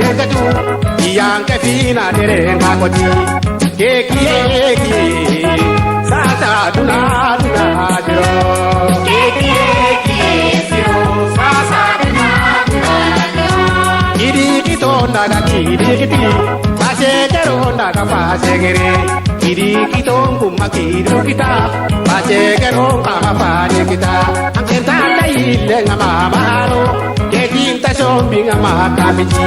Yezetu, Yanke Fina Terenga Koti, Keki, Sasa Tuna Jiro, Keki, Sasa Tuna Jiro, Kitonda Kiti, Pasegero Naga Pasegere, Kitongu Makiru Kita, Pasegero Kapane Kita, Antenta Ilenga Mamaro, Kekinta Shombinga Makamichi,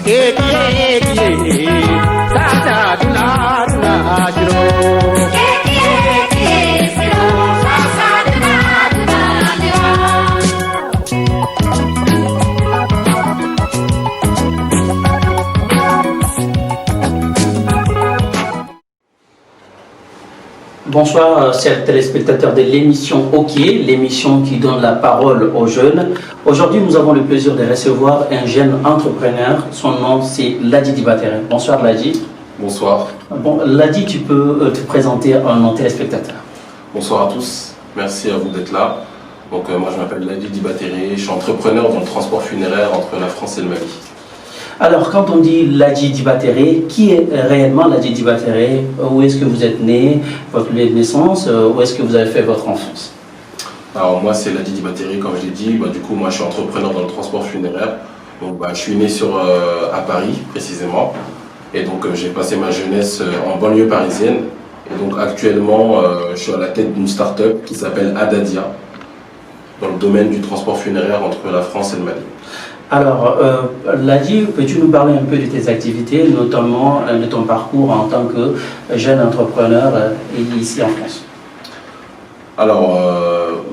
Keki, Sasa Tuna Jiro, Keki, Sasa Tuna Jiro. Bonsoir, chers téléspectateurs de l'émission OK, l'émission qui donne la parole aux jeunes. Aujourd'hui, nous avons le plaisir de recevoir un jeune entrepreneur. Son nom, c'est Ladi Dibatere. Bonsoir, Ladi. Bonsoir. Bon, Ladi, tu peux te présenter à nos téléspectateurs. Bonsoir à tous. Merci à vous d'être là. Donc, moi, je m'appelle Ladi Dibatere. Je suis entrepreneur dans le transport funéraire entre la France et le Mali. Alors, quand on dit Ladi Dibatere, qui est réellement Ladi Dibatere? Où est-ce que vous êtes né? Votre lieu de naissance? Où est-ce que vous avez fait votre enfance? Alors, moi, c'est Ladi Dibatere, comme je l'ai dit. Du coup, moi, je suis entrepreneur dans le transport funéraire. Donc, je suis né à Paris, précisément. Et donc, j'ai passé ma jeunesse en banlieue parisienne. Et donc, actuellement, je suis à la tête d'une start-up qui s'appelle Adadia, dans le domaine du transport funéraire entre la France et le Mali. Alors, Ladi, peux-tu nous parler un peu de tes activités, notamment de ton parcours en tant que jeune entrepreneur ici en France? Alors,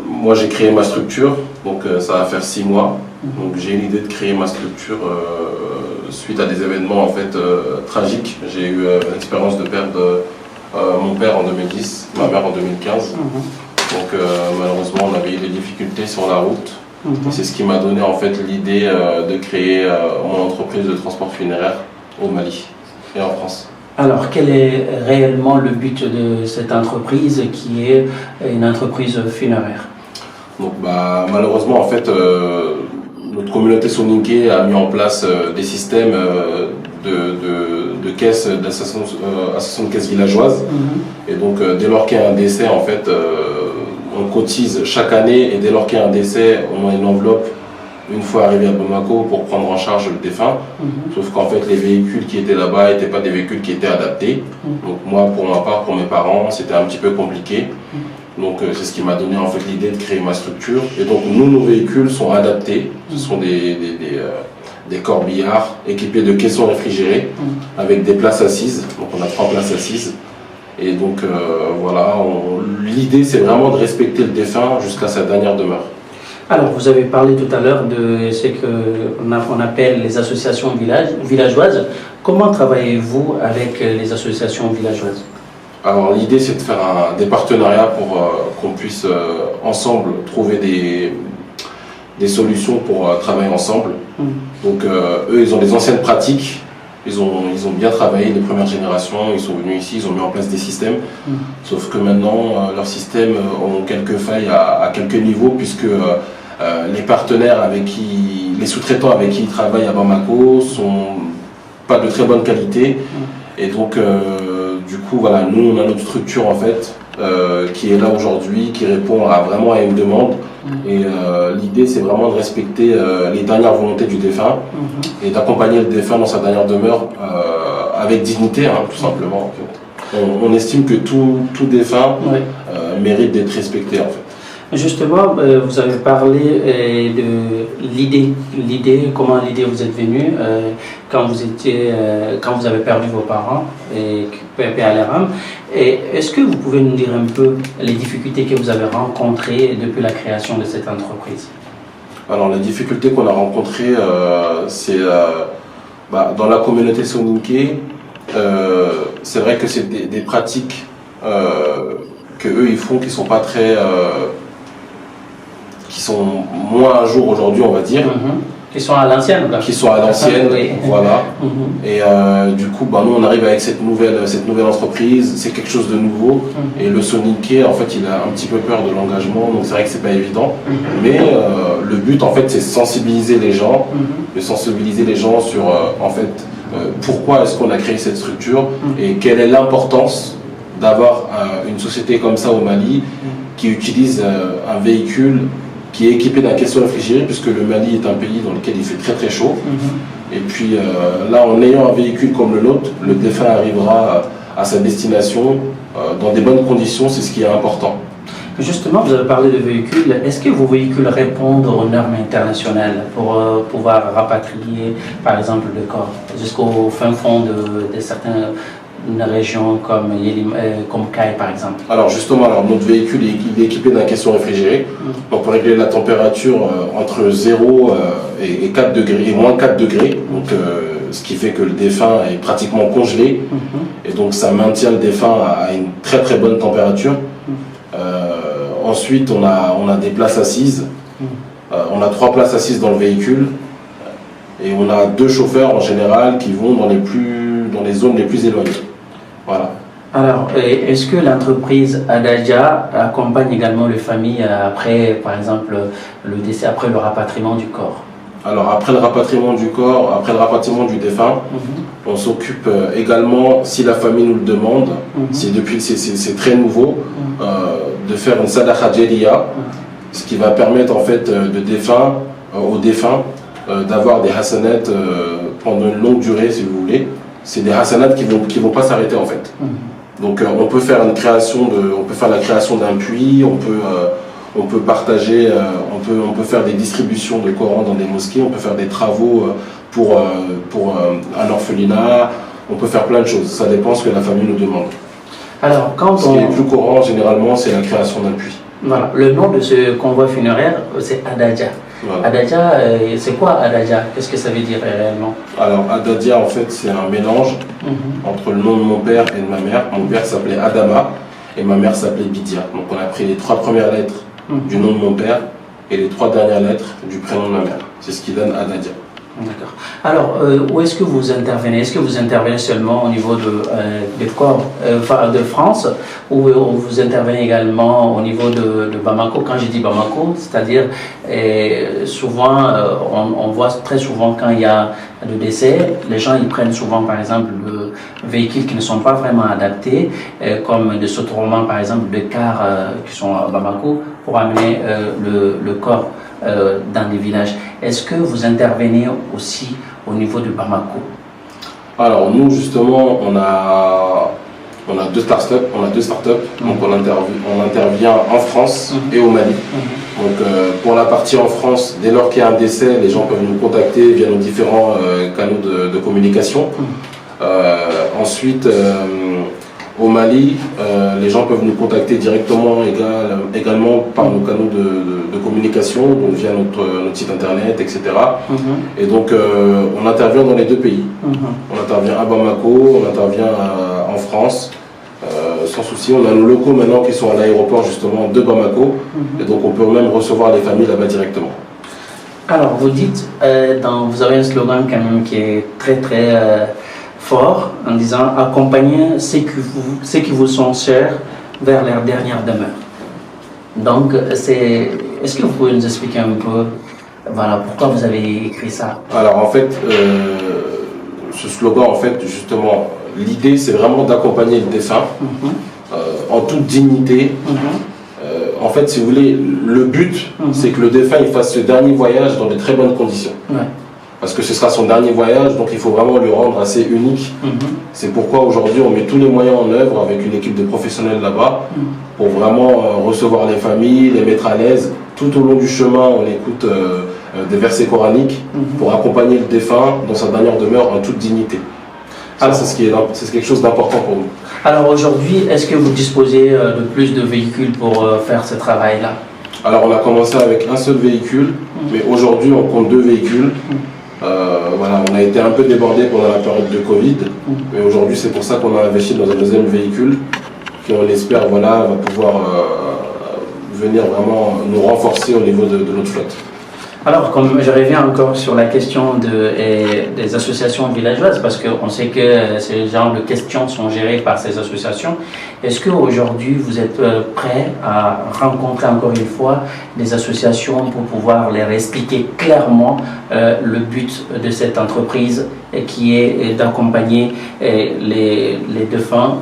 moi j'ai créé ma structure, donc ça va faire 6 mois. Donc j'ai eu l'idée de créer ma structure suite à des événements en fait tragiques. J'ai eu l'expérience de perdre mon père en 2010, ma mère en 2015. Donc malheureusement on avait eu des difficultés sur la route. C'est ce qui m'a donné en fait l'idée de créer mon entreprise de transport funéraire au Mali et en France. Alors, quel est réellement le but de cette entreprise qui est une entreprise funéraire? Donc malheureusement en fait notre communauté soninké a mis en place des systèmes de caisses d'associations de caisses villageoises. Et donc dès lors qu'il y a un décès en fait on cotise chaque année et dès lors qu'il y a un décès, on a une enveloppe une fois arrivé à Bamako pour prendre en charge le défunt. Sauf qu'en fait, les véhicules qui étaient là-bas n'étaient pas des véhicules qui étaient adaptés. Donc moi, pour ma part, pour mes parents, c'était un petit peu compliqué. Donc c'est ce qui m'a donné en fait l'idée de créer ma structure. Et donc nos véhicules sont adaptés. Ce sont des corbillards équipés de caissons réfrigérés avec des places assises. Donc on a 3 places assises. Et donc voilà, l'idée c'est vraiment de respecter le défunt jusqu'à sa dernière demeure. Alors vous avez parlé tout à l'heure de ce qu'on appelle les associations villageoises. Comment travaillez-vous avec les associations villageoises? Alors l'idée c'est de faire des partenariats pour qu'on puisse ensemble trouver des solutions pour travailler ensemble. Donc eux ils ont des anciennes pratiques. Ils ont bien travaillé, les premières générations, ils sont venus ici, ils ont mis en place des systèmes. Sauf que maintenant, leurs systèmes ont quelques failles à quelques niveaux, puisque les partenaires les sous-traitants avec qui ils travaillent à Bamako sont pas de très bonne qualité. Et donc, du coup, voilà, nous, on a notre structure en fait, qui est là aujourd'hui, qui répond vraiment à une demande. Et l'idée, c'est vraiment de respecter les dernières volontés du défunt et d'accompagner le défunt dans sa dernière demeure avec dignité, tout simplement. En fait. On estime que tout défunt mérite d'être respecté, en fait. Justement, vous avez parlé de l'idée, comment l'idée vous est venue quand vous avez perdu vos parents et paix à leur âme. Et est-ce que vous pouvez nous dire un peu les difficultés que vous avez rencontrées depuis la création de cette entreprise? Alors les difficultés qu'on a rencontrées, c'est dans la communauté soninké, c'est vrai que c'est des pratiques que eux ils font qui sont pas très qui sont moins à jour aujourd'hui, on va dire. Qui sont à l'ancienne, là. Qui sont à l'ancienne, Oui. voilà. Et du coup, nous on arrive avec cette nouvelle entreprise, c'est quelque chose de nouveau. Et le Soniké, en fait, il a un petit peu peur de l'engagement, donc c'est vrai que c'est pas évident. Mais le but, en fait, c'est sensibiliser les gens, sur, en fait, pourquoi est-ce qu'on a créé cette structure et quelle est l'importance d'avoir une société comme ça au Mali qui utilise un véhicule qui est équipé d'un caisson réfrigéré, puisque le Mali est un pays dans lequel il fait très très chaud. Et puis là, en ayant un véhicule comme le nôtre, le défunt arrivera à sa destination dans des bonnes conditions, c'est ce qui est important. Justement, vous avez parlé de véhicules. Est-ce que vos véhicules répondent aux normes internationales pour pouvoir rapatrier, par exemple, le corps jusqu'au fin fond de certaines régions comme Kaye, par exemple? Alors justement, notre véhicule il est équipé d'un caisson réfrigéré. Donc pour régler la température entre 0 et 4 degrés, et moins 4 degrés. Donc, ce qui fait que le défunt est pratiquement congelé. Et donc ça maintient le défunt à une très très bonne température. Ensuite, on a des places assises. On a 3 places assises dans le véhicule. Et on a 2 chauffeurs en général qui vont dans les zones les plus éloignées. Voilà. Alors, est-ce que l'entreprise Adadia accompagne également les familles après, par exemple, le décès, après le rapatriement du corps? Alors, après le rapatriement du corps, après le rapatriement du défunt, on s'occupe également, si la famille nous le demande, c'est très nouveau, de faire une sadaqa jariya, ce qui va permettre en fait aux défunts d'avoir des hasanats pendant une longue durée, si vous voulez. C'est des hasanats qui vont pas s'arrêter en fait. Donc on peut faire la création d'un puits, on peut partager, on peut faire des distributions de Coran dans des mosquées, on peut faire des travaux pour un orphelinat, on peut faire plein de choses. Ça dépend ce que la famille nous demande. Alors, ce qui est plus courant généralement, c'est la création d'un puits. Voilà, le nom de ce convoi funéraire, c'est Adadia. Voilà. Adadia, c'est quoi Adadia? Qu'est-ce que ça veut dire réellement? Alors Adadia, en fait, c'est un mélange entre le nom de mon père et de ma mère. Mon père s'appelait Adama et ma mère s'appelait Bidia. Donc on a pris les 3 premières lettres du nom de mon père et les 3 dernières lettres du prénom de ma mère. C'est ce qui donne Adadia. D'accord. Alors, où est-ce que vous intervenez? Est-ce que vous intervenez seulement au niveau des corps de France ou vous intervenez également au niveau de Bamako? Quand je dis Bamako, c'est-à-dire souvent, on voit très souvent quand il y a de décès, les gens ils prennent souvent par exemple de véhicules qui ne sont pas vraiment adaptés, comme de soterrement par exemple de cars qui sont à Bamako pour amener le corps dans des villages. Est-ce que vous intervenez aussi au niveau de Bamako? Alors nous justement on a 2 startups, donc on intervient en France et au Mali. Donc pour la partie en France, dès lors qu'il y a un décès, les gens peuvent nous contacter via nos différents canaux de communication. Ensuite au Mali, les gens peuvent nous contacter directement également par nos canaux de communication, donc via notre site internet, etc. Et donc on intervient dans les 2 pays. On intervient à Bamako, on intervient en France, sans souci. On a nos locaux maintenant qui sont à l'aéroport justement de Bamako, et donc on peut même recevoir les familles là-bas directement. Alors vous dites, vous avez un slogan quand même qui est très très fort, en disant accompagner ceux qui vous sont chers vers leur dernière demeure. Donc, est-ce que vous pouvez nous expliquer un peu, voilà, pourquoi vous avez écrit ça? Alors en fait, ce slogan, en fait, justement, l'idée c'est vraiment d'accompagner le défunt en toute dignité. En fait, si vous voulez, le but c'est que le défunt il fasse ce dernier voyage dans de très bonnes conditions. Parce que ce sera son dernier voyage, donc il faut vraiment le rendre assez unique. C'est pourquoi aujourd'hui on met tous les moyens en œuvre avec une équipe de professionnels là-bas pour vraiment recevoir les familles, les mettre à l'aise. Tout au long du chemin, on écoute des versets coraniques pour accompagner le défunt dans sa dernière demeure en toute dignité. Ça, c'est quelque chose d'important pour nous. Alors aujourd'hui, est-ce que vous disposez de plus de véhicules pour faire ce travail-là? Alors on a commencé avec un seul véhicule, mais aujourd'hui on compte 2 véhicules. Voilà, on a été un peu débordé pendant la période de Covid, mais aujourd'hui c'est pour ça qu'on a investi dans un 2e véhicule qui on espère va pouvoir venir vraiment nous renforcer au niveau de notre flotte. Alors, comme je reviens encore sur la question des associations villageoises, parce qu'on sait que ces genres de questions sont gérées par ces associations, est-ce qu'aujourd'hui vous êtes prêt à rencontrer encore une fois des associations pour pouvoir leur expliquer clairement le but de cette entreprise qui est d'accompagner les défunts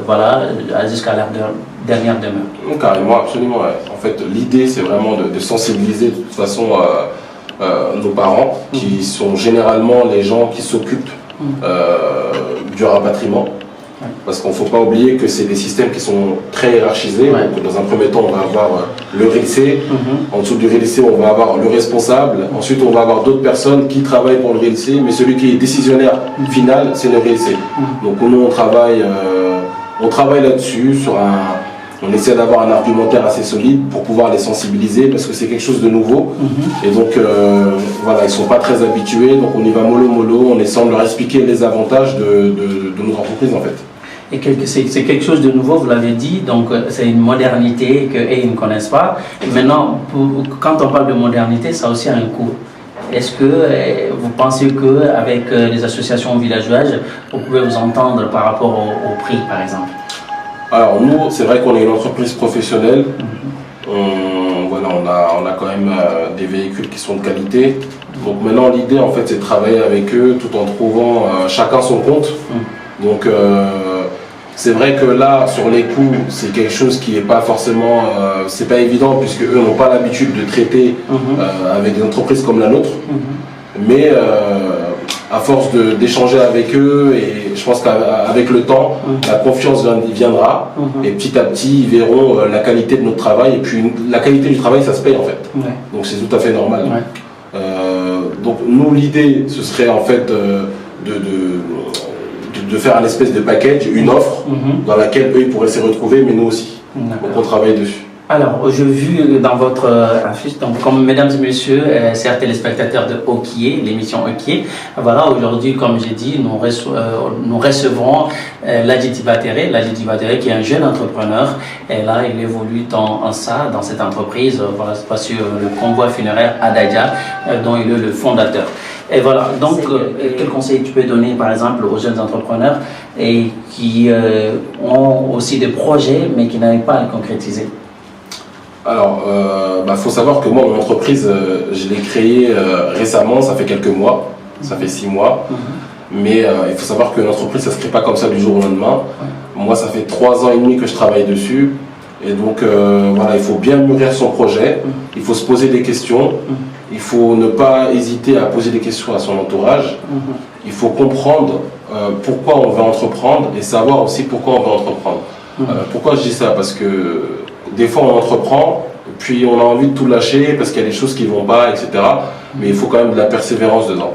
voilà, jusqu'à leur dernière demeure? Carrément, absolument. Ouais. En fait, l'idée, c'est vraiment de sensibiliser de toute façon nos parents, qui sont généralement les gens qui s'occupent du rapatriement. Parce qu'on ne faut pas oublier que c'est des systèmes qui sont très hiérarchisés. Donc, dans un premier temps, on va avoir le RILC. En dessous du RILC, on va avoir le responsable. Ensuite, on va avoir d'autres personnes qui travaillent pour le RILC. Mais celui qui est décisionnaire final, c'est le RILC. Donc nous, on travaille là-dessus on essaie d'avoir un argumentaire assez solide pour pouvoir les sensibiliser parce que c'est quelque chose de nouveau. Et donc, voilà, ils ne sont pas très habitués. Donc, on y va mollo, on essaie de leur expliquer les avantages de notre entreprise, en fait. Et c'est quelque chose de nouveau, vous l'avez dit, donc c'est une modernité qu'ils ne connaissent pas. Et maintenant, quand on parle de modernité, ça a aussi un coût. Est-ce que vous pensez qu'avec les associations villageoises, vous pouvez vous entendre par rapport au prix, par exemple? Alors nous, c'est vrai qu'on est une entreprise professionnelle. Voilà, on a quand même des véhicules qui sont de qualité. Donc maintenant, l'idée, en fait, c'est de travailler avec eux tout en trouvant chacun son compte. Donc c'est vrai que là, sur les coûts, c'est quelque chose qui n'est pas forcément, c'est pas évident puisque eux n'ont pas l'habitude de traiter avec des entreprises comme la nôtre. Mais à force d'échanger avec eux, et je pense qu'avec le temps, la confiance viendra, et petit à petit, ils verront la qualité de notre travail, et puis la qualité du travail, ça se paye en fait. Donc c'est tout à fait normal. Donc nous, l'idée, ce serait en fait de faire un espèce de package, une offre, dans laquelle eux, ils pourraient se retrouver, mais nous aussi. Donc on travaille dessus. Alors, j'ai vu dans votre affiche, donc comme mesdames et messieurs, chers téléspectateurs de Okié, l'émission Okié, voilà, aujourd'hui, comme j'ai dit, nous recevrons Ladji Batere, qui est un jeune entrepreneur, et là, il évolue dans cette entreprise, voilà, sur le convoi funéraire Adadja, dont il est le fondateur. Et voilà, donc, quel conseil tu peux donner, par exemple, aux jeunes entrepreneurs et qui ont aussi des projets, mais qui n'arrivent pas à le concrétiser? Alors, faut savoir que moi, mon entreprise, je l'ai créée récemment, ça fait quelques mois, ça fait 6 mois. Mais il faut savoir que l'entreprise, ça ne se crée pas comme ça du jour au lendemain. Moi, ça fait 3 ans et demi que je travaille dessus. Et donc, voilà, il faut bien mûrir son projet, il faut se poser des questions, il faut ne pas hésiter à poser des questions à son entourage. Il faut comprendre pourquoi on veut entreprendre et savoir aussi pourquoi on veut entreprendre. Pourquoi je dis ça? Parce que des fois on entreprend, puis on a envie de tout lâcher parce qu'il y a des choses qui ne vont pas, etc. Mais il faut quand même de la persévérance dedans.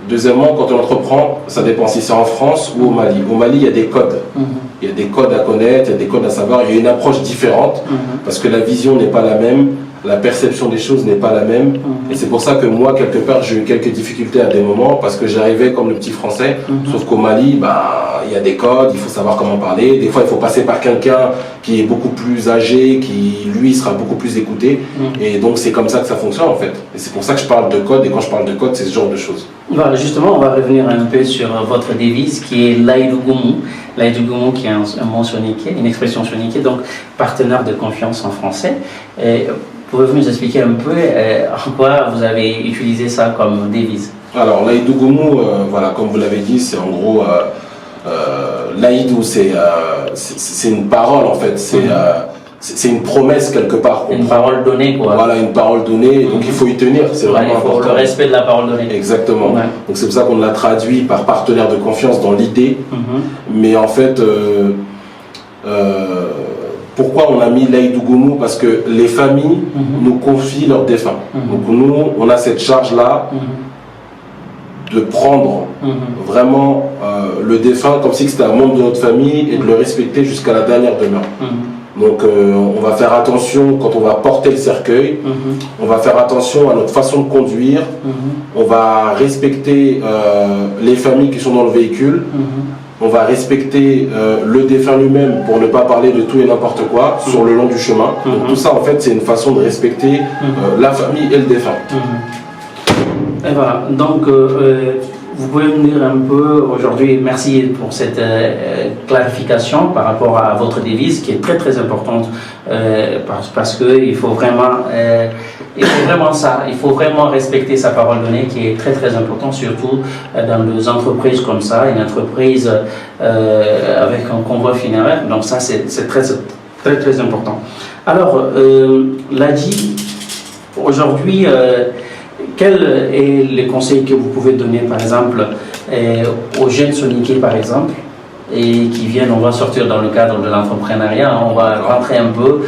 Deuxièmement, quand on entreprend, ça dépend si c'est en France ou au Mali. Au Mali, il y a des codes. Il y a des codes à connaître, il y a des codes à savoir. Il y a une approche différente parce que la vision n'est pas la même, la perception des choses n'est pas la même. Et c'est pour ça que moi, quelque part, j'ai eu quelques difficultés à des moments parce que j'arrivais comme le petit français. Sauf qu'au Mali, il y a des codes, il faut savoir comment parler. Des fois, il faut passer par quelqu'un qui est beaucoup plus âgé, qui, lui, sera beaucoup plus écouté. Et donc, c'est comme ça que ça fonctionne, en fait. Et c'est pour ça que je parle de code. Et quand je parle de code, c'est ce genre de choses. Voilà, justement, on va revenir un peu sur votre devise qui est l'Aïdougoumou. L'Aïdougoumou qui est un mot soniqué, une expression soniquée, donc partenaire de confiance en français. Et pouvez-vous nous expliquer un peu en quoi vous avez utilisé ça comme devise? Alors, l'Aïdougoumou, voilà, comme vous l'avez dit, c'est en gros, l'Aïdou, c'est une parole en fait, c'est une promesse quelque part. Une parole donnée, quoi. Voilà, une parole donnée, donc il faut y tenir, c'est vraiment important. Le respect de la parole donnée. Exactement. Donc c'est pour ça qu'on l'a traduit par partenaire de confiance dans l'idée. Mais en fait, pourquoi on a mis l'Aïdougoumou? Parce que les familles nous confient leurs défunts. Donc nous, on a cette charge-là de prendre vraiment le défunt comme si c'était un membre de notre famille et de le respecter jusqu'à la dernière demeure. Donc on va faire attention quand on va porter le cercueil, on va faire attention à notre façon de conduire, on va respecter les familles qui sont dans le véhicule, on va respecter le défunt lui-même pour ne pas parler de tout et n'importe quoi sur le long du chemin. Donc tout ça en fait c'est une façon de respecter la famille et le défunt. Et voilà, donc vous pouvez me dire un peu aujourd'hui, merci pour cette clarification par rapport à votre devise qui est très très importante parce que il faut vraiment ça, il faut vraiment respecter sa parole donnée qui est très très important, surtout dans des entreprises comme ça, une entreprise avec un convoi funéraire, donc ça c'est très très très important. Alors, Ladji, aujourd'hui, quel est le conseil que vous pouvez donner, par exemple, aux jeunes soniqués, par exemple, et qui viennent, on va sortir dans le cadre de l'entrepreneuriat, on va rentrer un peu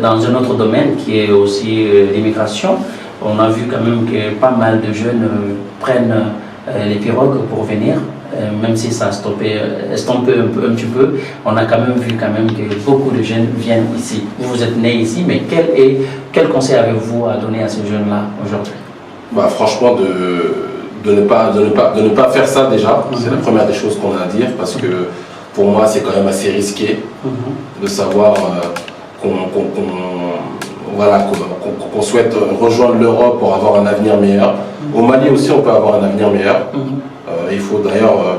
dans un autre domaine qui est aussi l'immigration. On a vu quand même que pas mal de jeunes prennent les pirogues pour venir, même si ça a estompé un petit peu, on a quand même vu que beaucoup de jeunes viennent ici. Vous êtes nés ici, mais quel conseil avez-vous à donner à ces jeunes-là aujourd'hui? Bah, franchement, de ne pas faire ça déjà, c'est la première des choses qu'on a à dire, parce que pour moi c'est quand même assez risqué de savoir qu'on souhaite rejoindre l'Europe pour avoir un avenir meilleur. Au Mali aussi on peut avoir un avenir meilleur. Il faut d'ailleurs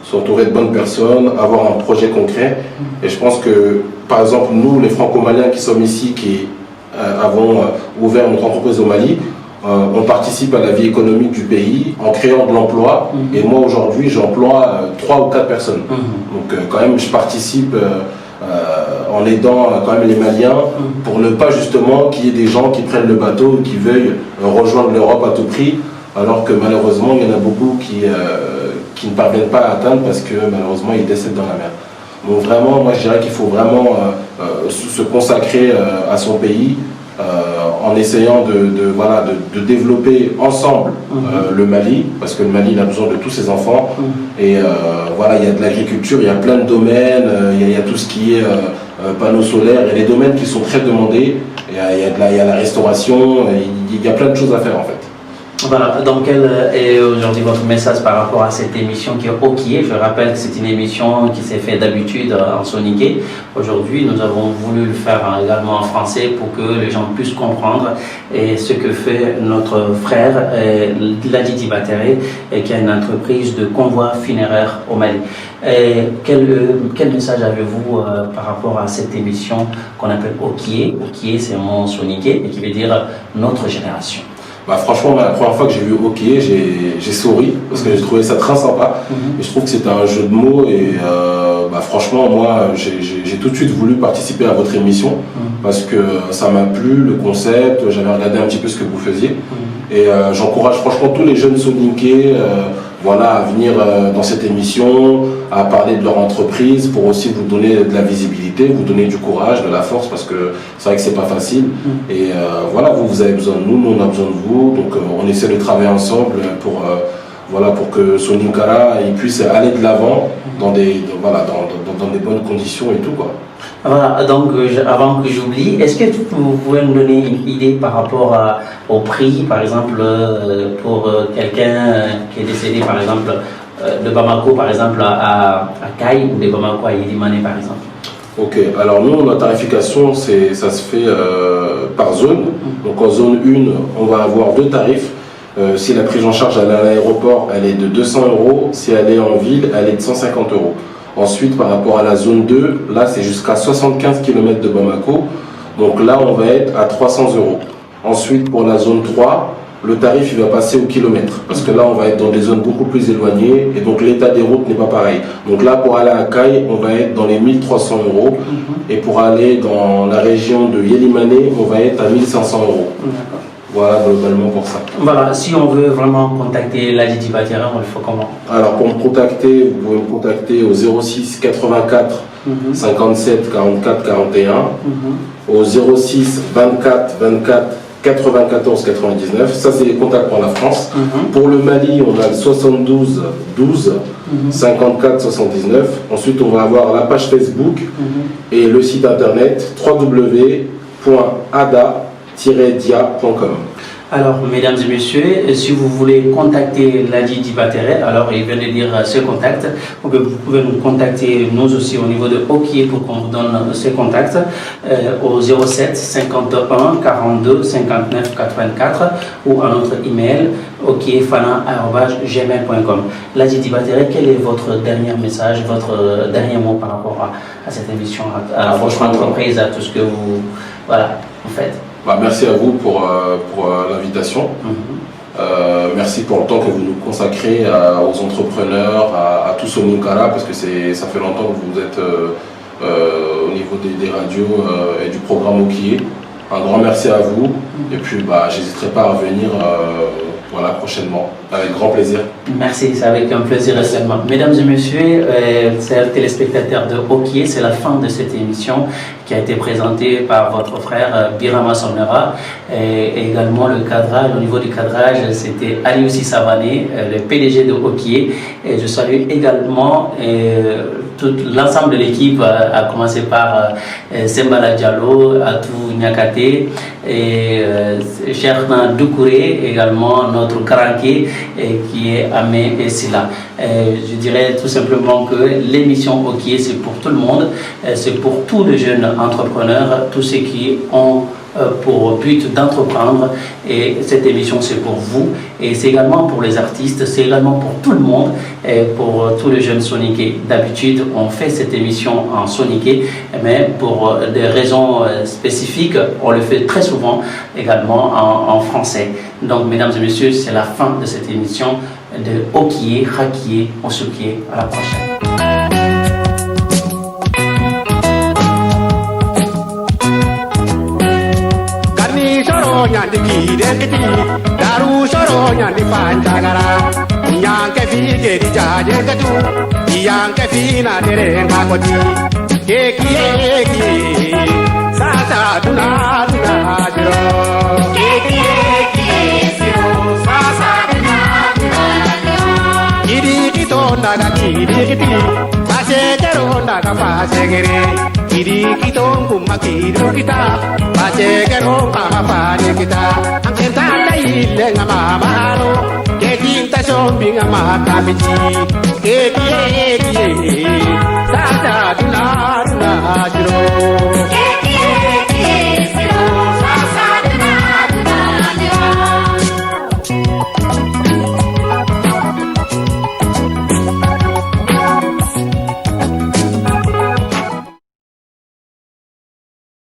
s'entourer de bonnes personnes, avoir un projet concret. Et je pense que par exemple nous les franco-maliens qui sommes ici, qui avons ouvert notre entreprise au Mali, on participe à la vie économique du pays en créant de l'emploi. Et moi aujourd'hui j'emploie 3 ou 4 personnes. Donc quand même je participe en aidant quand même les Maliens pour ne pas justement qu'il y ait des gens qui prennent le bateau, qui veuillent rejoindre l'Europe à tout prix, alors que malheureusement il y en a beaucoup qui ne parviennent pas à atteindre parce que malheureusement ils décèdent dans la mer. Donc vraiment, moi je dirais qu'il faut vraiment se consacrer à son pays en essayant de développer ensemble le Mali, parce que le Mali il a besoin de tous ses enfants. Et voilà, il y a de l'agriculture, il y a plein de domaines, il y a tout ce qui est panneaux solaires, il y a des domaines qui sont très demandés, il y a la restauration, il y a plein de choses à faire en fait. Voilà, donc quel est aujourd'hui votre message par rapport à cette émission qui est Okié? Je rappelle que c'est une émission qui s'est faite d'habitude en soniqué. Aujourd'hui, nous avons voulu le faire également en français pour que les gens puissent comprendre ce que fait notre frère Ladji Dibatere, qui a une entreprise de convoi funéraire au Mali. Quel message avez-vous par rapport à cette émission qu'on appelle Okié? Okié, c'est un mot soniqué et qui veut dire notre génération. Bah franchement, la première fois que j'ai vu OK, j'ai souri parce que j'ai trouvé ça très sympa. Et je trouve que c'était un jeu de mots et franchement, moi, j'ai tout de suite voulu participer à votre émission parce que ça m'a plu, le concept, j'avais regardé un petit peu ce que vous faisiez. Et j'encourage franchement tous les jeunes soniqués à venir dans cette émission, à parler de leur entreprise pour aussi vous donner de la visibilité, vous donner du courage, de la force, parce que c'est vrai que c'est pas facile. Et vous avez besoin de nous, nous on a besoin de vous, donc on essaie de travailler ensemble pour que Soninkara puisse aller de l'avant dans des bonnes conditions et tout quoi. Voilà, donc avant que j'oublie, est-ce que vous pouvez me donner une idée par rapport au prix, par exemple, pour quelqu'un qui est décédé, par exemple, de Bamako, par exemple, à Caille, ou de Bamako à Yélimane, par exemple? Ok, alors nous, notre tarification, ça se fait par zone. Donc en zone 1, on va avoir 2 tarifs. Si la prise en charge à l'aéroport, elle est de 200 €. Si elle est en ville, elle est de 150 €. Ensuite, par rapport à la zone 2, là c'est jusqu'à 75 km de Bamako. Donc là, on va être à 300 €. Ensuite, pour la zone 3, le tarif il va passer au kilomètre. Parce que là, on va être dans des zones beaucoup plus éloignées. Et donc l'état des routes n'est pas pareil. Donc là, pour aller à Caille, on va être dans les 1300 €. Et pour aller dans la région de Yélimane, on va être à 1500 €. Voilà, globalement pour ça. Voilà, si on veut vraiment contacter Ladji Dibatere, on le fait comment? Alors pour me contacter, vous pouvez me contacter au 06 84 57 44 41, au 06 24 24 94 99, ça c'est les contacts pour la France. Pour le Mali, on a le 72 12 54 79. Ensuite, on va avoir la page Facebook et le site internet www.ada-dia.com. Alors, mesdames et messieurs, si vous voulez contacter Ladji Dibatere, alors il vient de dire ce contact, donc vous pouvez nous contacter nous aussi au niveau de Okié pour qu'on vous donne ce contact au 07 51 42 59 84 ou à notre email okiefana@gmail.com. Ladji Dibatere, quel est votre dernier message, votre dernier mot par rapport à cette émission, à votre entreprise, à tout ce que vous faites? Merci à vous pour l'invitation. Merci pour le temps que vous nous consacrez aux entrepreneurs, à tout Soninkara, parce que ça fait longtemps que vous êtes au niveau des radios et du programme Okié. Un grand merci à vous. Et puis, j'hésiterai pas à revenir prochainement, avec grand plaisir. Merci, c'est avec un plaisir seulement. Mesdames et messieurs, chers téléspectateurs de Okié, c'est la fin de cette émission qui a été présentée par votre frère Birama Sonera, et également le cadrage. Au niveau du cadrage, c'était Aliussi Savané, le PDG de Okié. Et je salue également tout l'ensemble de l'équipe, à commencer par Sembala Diallo, Atou Nyakate, et Cherna Doukouré, également notre Karanké, qui est Amé et Silla. Je dirais tout simplement que l'émission Okié, c'est pour tout le monde, c'est pour tous les jeunes entrepreneurs, tous ceux qui ont pour but d'entreprendre, et cette émission c'est pour vous, et c'est également pour les artistes, c'est également pour tout le monde, et pour tous les jeunes soniqués. D'habitude on fait cette émission en soniqué, mais pour des raisons spécifiques on le fait très souvent également en français. Donc mesdames et messieurs, c'est la fin de cette émission de Okié, Hakié, Osukié. À la prochaine. Nyandi kidekiti daru shoro nyandi panjagara nyanke fi gedi jaje gatu yanke fi na dere ngakoti keki sasa duna jiro keki siro sasa duna jiro kidi kito naga kidi kiti pase kero naga pase gere kidi kito kumma kido kita pase kero kama pade kita angkenta ile ngama mahalo keki ta shombi ngama kabichi keki